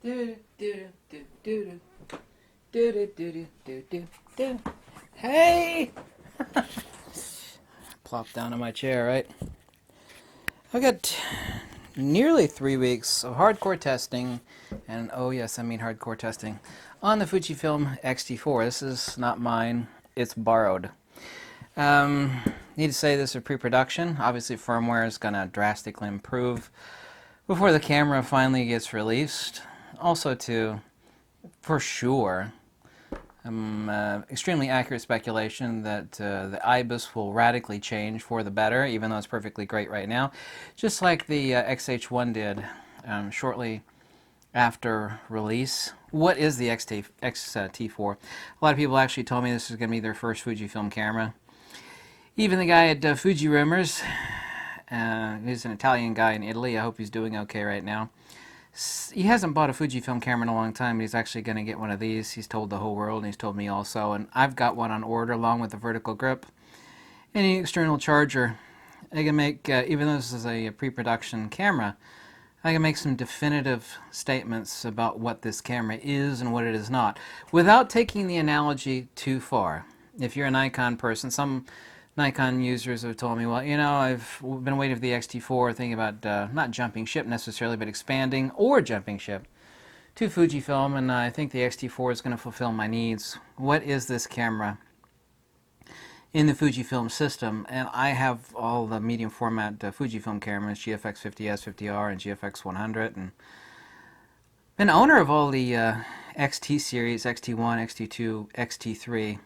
Hey! Plop down in my chair, right? I've got nearly 3 weeks of hardcore testing, and oh yes, I mean hardcore testing, on the Fujifilm X-T4. This is not mine, it's borrowed. Need to say this is pre-production. Obviously firmware is going to drastically improve before the camera finally gets released. Also for sure, extremely accurate speculation that the IBIS will radically change for the better, even though it's perfectly great right now. Just like the XH1 did shortly after release. What is the X-T4? A lot of people actually told me this is going to be their first Fujifilm camera. Even the guy at Fuji Rumors, who's an Italian guy in Italy, I hope he's doing okay right now. He hasn't bought a Fujifilm camera in a long time, but he's actually going to get one of these. He's told the whole world, and he's told me also. And I've got one on order along with the vertical grip and an external charger. I can make, even though this is a pre-production camera, I can make some definitive statements about what this camera is and what it is not, without taking the analogy too far. If you're a Nikon person, some Nikon users have told me, well, you know, I've been waiting for the X-T4, thinking about not jumping ship necessarily, but expanding or jumping ship to Fujifilm, and I think the X-T4 is going to fulfill my needs. What is this camera in the Fujifilm system? And I have all the medium format Fujifilm cameras, GFX 50S, 50R, and GFX 100, and been owner of all the XT series, XT1, XT2, XT3.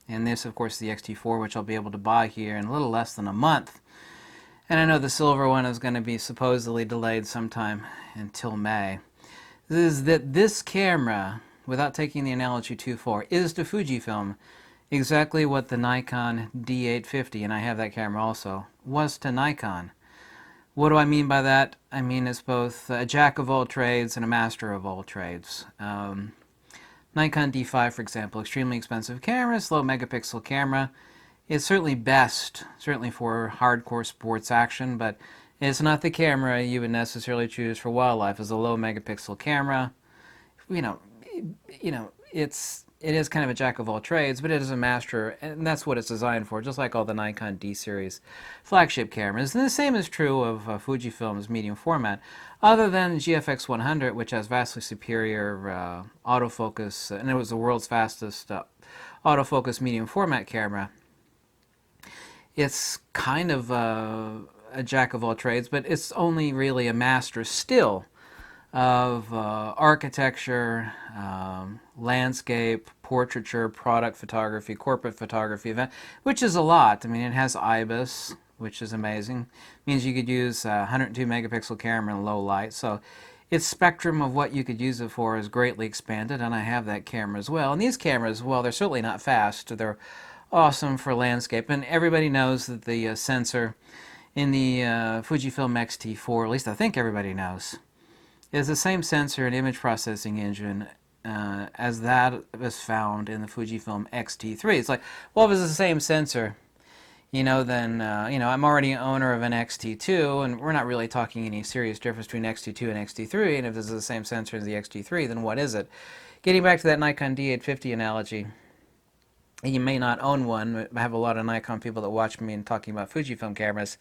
And this, of course, is the X-T4, which I'll be able to buy here in a little less than a month. And I know the silver one is going to be supposedly delayed sometime until May. This camera, without taking the analogy too far, is to Fujifilm exactly what the Nikon D850, and I have that camera also, was to Nikon. What do I mean by that? I mean it's both a jack of all trades and a master of all trades. Nikon D5, for example, extremely expensive camera, slow megapixel camera. It's certainly best, certainly for hardcore sports action, but it's not the camera you would necessarily choose for wildlife. As a low megapixel camera, it is kind of a jack of all trades, but it is a master, and that's what it's designed for, just like all the Nikon D series flagship cameras. And the same is true of Fujifilm's medium format, other than GFX 100, which has vastly superior autofocus, and it was the world's fastest autofocus medium format camera. It's kind of a jack of all trades, but it's only really a master still of architecture, landscape, portraiture, product photography, corporate photography, event, which is a lot. I mean, it has IBIS, which is amazing. It means you could use a 102 megapixel camera in low light. So its spectrum of what you could use it for is greatly expanded, and I have that camera as well. And these cameras, well, they're certainly not fast. They're awesome for landscape, and everybody knows that the sensor in the Fujifilm X-T4, at least I think everybody knows, is the same sensor and image processing engine as that was found in the Fujifilm X-T3. It's like, well, if it's the same sensor, then I'm already an owner of an X-T2, and we're not really talking any serious difference between X-T2 and X-T3, and if this is the same sensor as the X-T3, then what is it? Getting back to that Nikon D850 analogy, you may not own one, I have a lot of Nikon people that watch me and talking about Fujifilm cameras,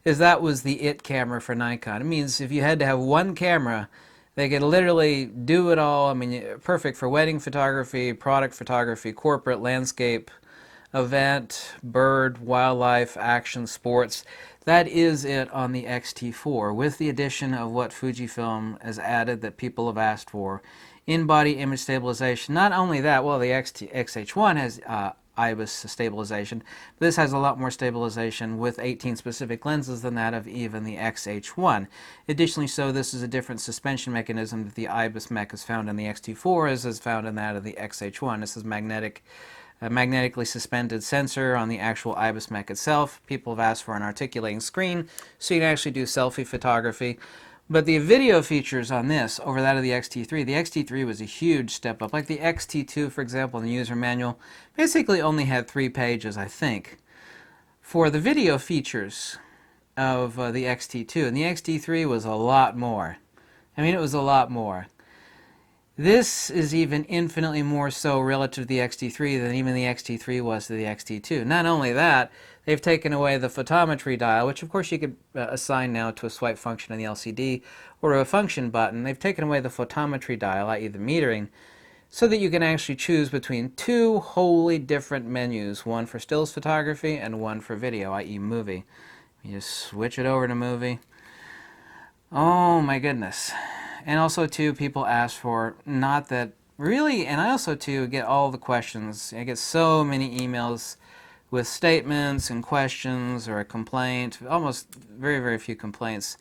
is that was the it camera for Nikon. It means if you had to have one camera, they could literally do it all. I mean, perfect for wedding photography, product photography, corporate, landscape, event, bird, wildlife, action, sports. That is it on the X-T4, with the addition of what Fujifilm has added that people have asked for. In-body image stabilization. Not only that, well, the XH1 has IBIS stabilization, but this has a lot more stabilization with 18 specific lenses than that of even the XH1. Additionally, so this is a different suspension mechanism that the IBIS mech is found in the X-T4 as is found in that of the XH1. This is magnetically suspended sensor on the actual IBIS mech itself. People have asked for an articulating screen so you can actually do selfie photography. But the video features on this over that of the X-T3 was a huge step up. Like the X-T2, for example, in the user manual, basically only had 3 pages, I think, for the video features of the X-T2. And the X-T3 was a lot more. I mean, it was a lot more. This is even infinitely more so relative to the X-T3 than even the X-T3 was to the X-T2. Not only that, they've taken away the photometry dial, which of course you could assign now to a swipe function on the LCD or a function button. They've taken away the photometry dial, i.e. the metering, so that you can actually choose between two wholly different menus, one for stills photography and one for video, i.e. movie. You just switch it over to movie. Oh my goodness. And also too, people ask for, not that really, and I also too get all the questions. I get so many emails with statements and questions or a complaint, almost very, very few complaints.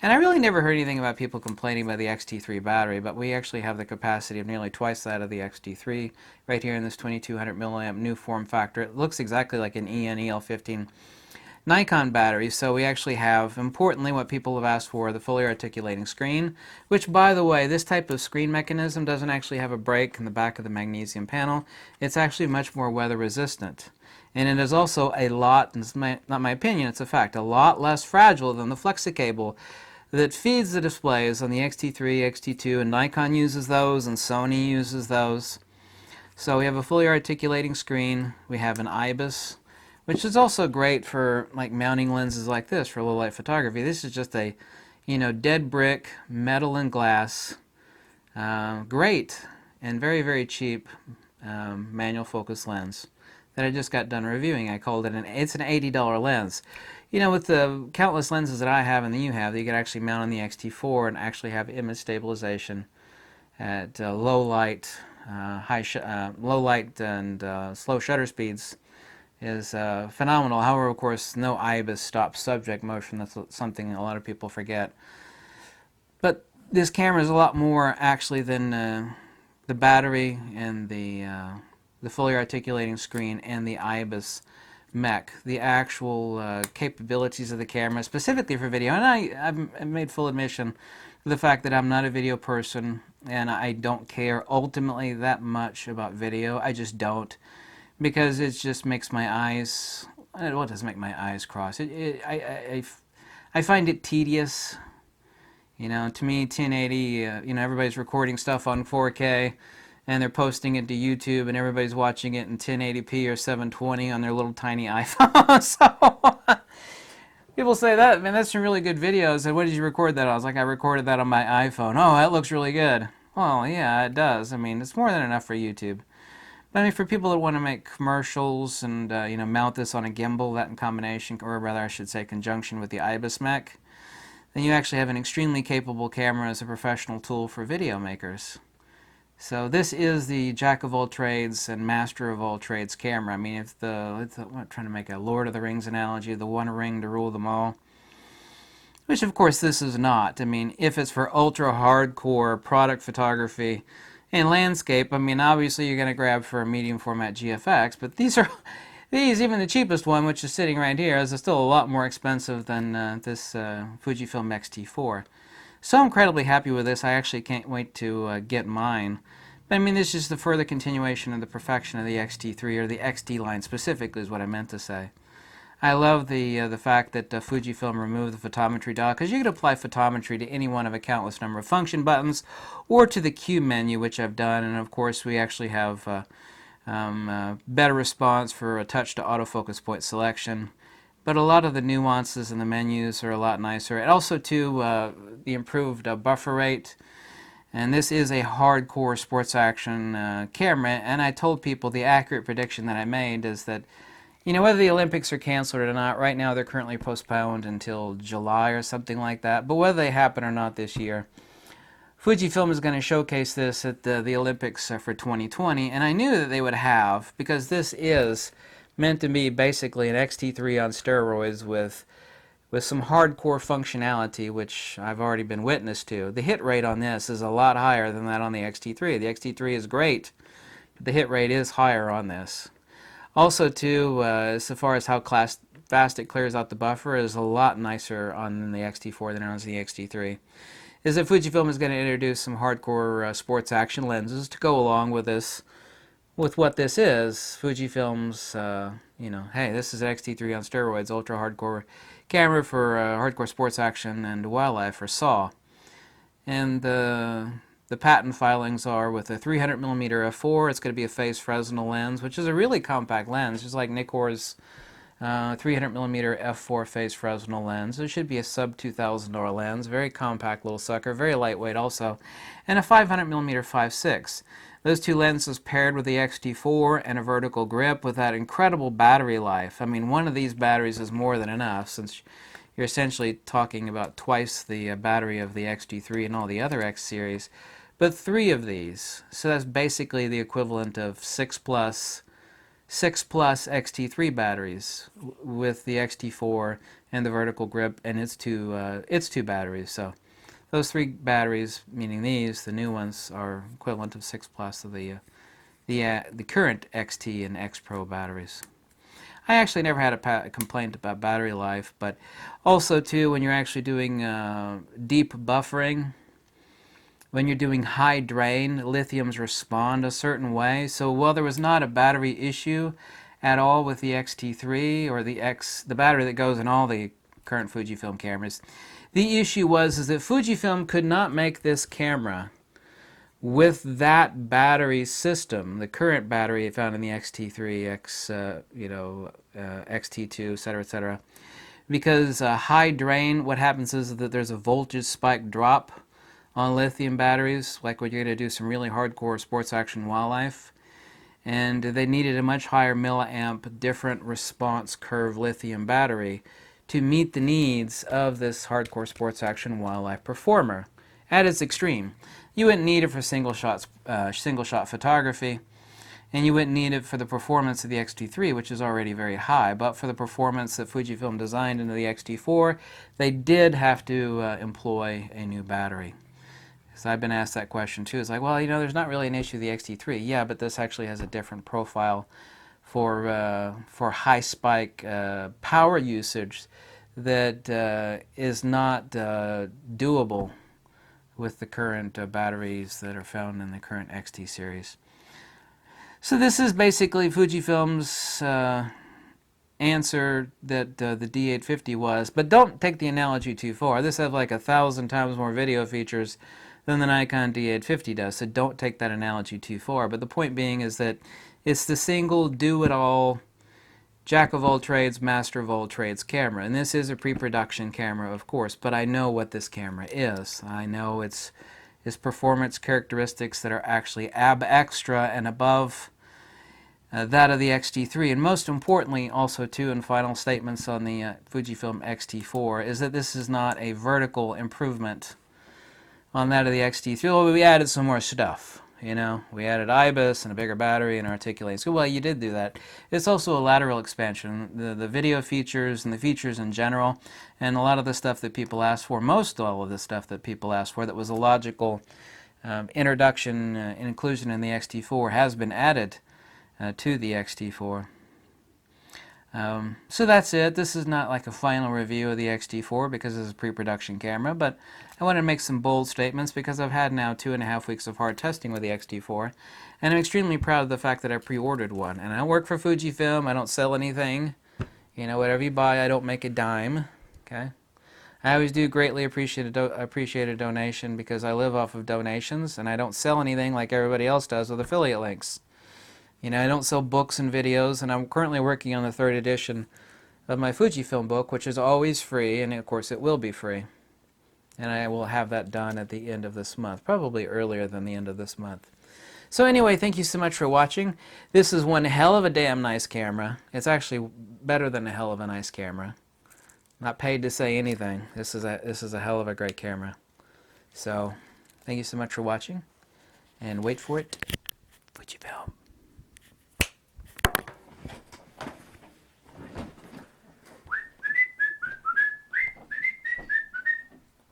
And I really never heard anything about people complaining about the X-T3 battery, but we actually have the capacity of nearly twice that of the X-T3 right here in this 2200 milliamp new form factor. It looks exactly like an EN-EL15 Nikon battery, so we actually have, importantly, what people have asked for, the fully articulating screen, which, by the way, this type of screen mechanism doesn't actually have a break in the back of the magnesium panel. It's actually much more weather resistant. And it is also a lot, and it's not my opinion, it's a fact, a lot less fragile than the flexi-cable that feeds the displays on the X-T3, X-T2, and Nikon uses those, and Sony uses those. So we have a fully articulating screen, we have an IBIS, which is also great for like mounting lenses like this for low light photography. This is just a, dead brick, metal and glass, great and very, very cheap manual focus lens that I just got done reviewing. I called it it's an $80 lens. With the countless lenses that I have and that you have, that you could actually mount on the X-T4 and actually have image stabilization at low light, low light and slow shutter speeds is phenomenal. However, of course, no IBIS stops subject motion. That's something a lot of people forget. But this camera is a lot more actually than the battery and the fully articulating screen and the IBIS mech. The actual capabilities of the camera, specifically for video, and I've made full admission to the fact that I'm not a video person and I don't care ultimately that much about video. I just don't. Because it just makes my eyes, well, it doesn't make my eyes cross. I find it tedious. To me, 1080, everybody's recording stuff on 4K and they're posting it to YouTube and everybody's watching it in 1080p or 720 on their little tiny iPhone. So people say that, man, that's some really good videos. And what did you record that on? I was like, I recorded that on my iPhone. Oh, that looks really good. Well, yeah, it does. I mean, it's more than enough for YouTube. But I mean, for people that want to make commercials and mount this on a gimbal, that in combination, or rather I should say conjunction with the IBIS mech, then you actually have an extremely capable camera as a professional tool for video makers. So this is the jack of all trades and master of all trades camera. I mean, I'm trying to make a Lord of the Rings analogy, the one ring to rule them all. Which of course this is not. I mean, if it's for ultra hardcore product photography, in landscape, I mean, obviously you're going to grab for a medium format GFX, but these, even the cheapest one, which is sitting right here, is still a lot more expensive than this Fujifilm X-T4. So I'm incredibly happy with this. I actually can't wait to get mine. But I mean, this is the further continuation of the perfection of the X-T3, or the XT line specifically is what I meant to say. I love the fact that Fujifilm removed the photometry dial, because you could apply photometry to any one of a countless number of function buttons, or to the Q menu, which I've done, and of course we actually have better response for a touch to autofocus point selection. But a lot of the nuances in the menus are a lot nicer. And also too, the improved buffer rate. And this is a hardcore sports action camera, and I told people the accurate prediction that I made is that whether the Olympics are canceled or not, right now they're currently postponed until July or something like that. But whether they happen or not this year, Fujifilm is going to showcase this at the Olympics for 2020. And I knew that they would have, because this is meant to be basically an X-T3 on steroids with some hardcore functionality, which I've already been witness to. The hit rate on this is a lot higher than that on the X-T3. The X-T3 is great, but the hit rate is higher on this. Also, too, so far as how fast it clears out the buffer, is a lot nicer on the X-T4 than on the X-T3. Is that Fujifilm is going to introduce some hardcore sports action lenses to go along with this, with what this is. Fujifilm's, hey, this is an X-T3 on steroids, ultra hardcore camera for hardcore sports action and wildlife, or SAW. And the patent filings are with a 300mm f4. It's going to be a phase Fresnel lens, which is a really compact lens, just like Nikor's 300mm f4 phase Fresnel lens. It should be a sub $2,000 lens, very compact little sucker, very lightweight also, and a 500mm f6. Those two lenses paired with the X-T4 and a vertical grip with that incredible battery life. I mean, one of these batteries is more than enough, since you're essentially talking about twice the battery of the X-T3 and all the other X series. But 3 of these, so that's basically the equivalent of 6 plus X-T3 batteries with the X-T4 and the vertical grip and its two batteries. So those 3 batteries, meaning these, the new ones, are equivalent of 6 plus of the current XT and X Pro batteries. I actually never had a complaint about battery life, but also too, when you're actually doing deep buffering, when you're doing high drain, lithiums respond a certain way. So while there was not a battery issue at all with the X-T3 or the battery that goes in all the current Fujifilm cameras, the issue was that Fujifilm could not make this camera with that battery system, the current battery found in the X-T3, X-T2, etc., because high drain, what happens is that there's a voltage spike drop on lithium batteries, like when you're going to do some really hardcore sports action wildlife, and they needed a much higher milliamp different response curve lithium battery to meet the needs of this hardcore sports action wildlife performer at its extreme. You wouldn't need it for single shot photography, and you wouldn't need it for the performance of the X-T3, which is already very high. But for the performance that Fujifilm designed into the X-T4, they did have to employ a new battery. So I've been asked that question too. It's like, well, there's not really an issue with the X-T3. Yeah, but this actually has a different profile for high spike power usage that is not doable with the current batteries that are found in the current XT series. So this is basically Fujifilm's answer that the D850 was, but don't take the analogy too far. This has like 1,000 times more video features than the Nikon D850 does, so don't take that analogy too far. But the point being is that it's the single do-it-all, jack-of-all-trades, master-of-all-trades camera. And this is a pre-production camera, of course, but I know what this camera is. I know its performance characteristics that are actually extra and above that of the X-T3. And most importantly, also too, in final statements on the Fujifilm X-T4, is that this is not a vertical improvement on that of the X-T3. Well, we added some more stuff. We added IBIS and a bigger battery and articulating. So, well, you did do that. It's also a lateral expansion. The video features and the features in general, and a lot of the stuff that people asked for, most all of the stuff that people asked for that was a logical introduction and inclusion in the X-T4 has been added to the X-T4. So that's it. This is not like a final review of the X-T4 because it's a pre-production camera, but I wanted to make some bold statements because I've had now 2.5 weeks of hard testing with the X-T4, and I'm extremely proud of the fact that I pre-ordered one. And I work for Fujifilm. I don't sell anything. Whatever you buy, I don't make a dime. Okay. I always do greatly appreciate a donation because I live off of donations, and I don't sell anything like everybody else does with affiliate links. I don't sell books and videos, and I'm currently working on the 3rd edition of my Fujifilm book, which is always free, and of course it will be free. And I will have that done at the end of this month, probably earlier than the end of this month. So anyway, thank you so much for watching. This is one hell of a damn nice camera. It's actually better than a hell of a nice camera. Not paid to say anything. This is a hell of a great camera. So, thank you so much for watching, and wait for it, Fujifilm.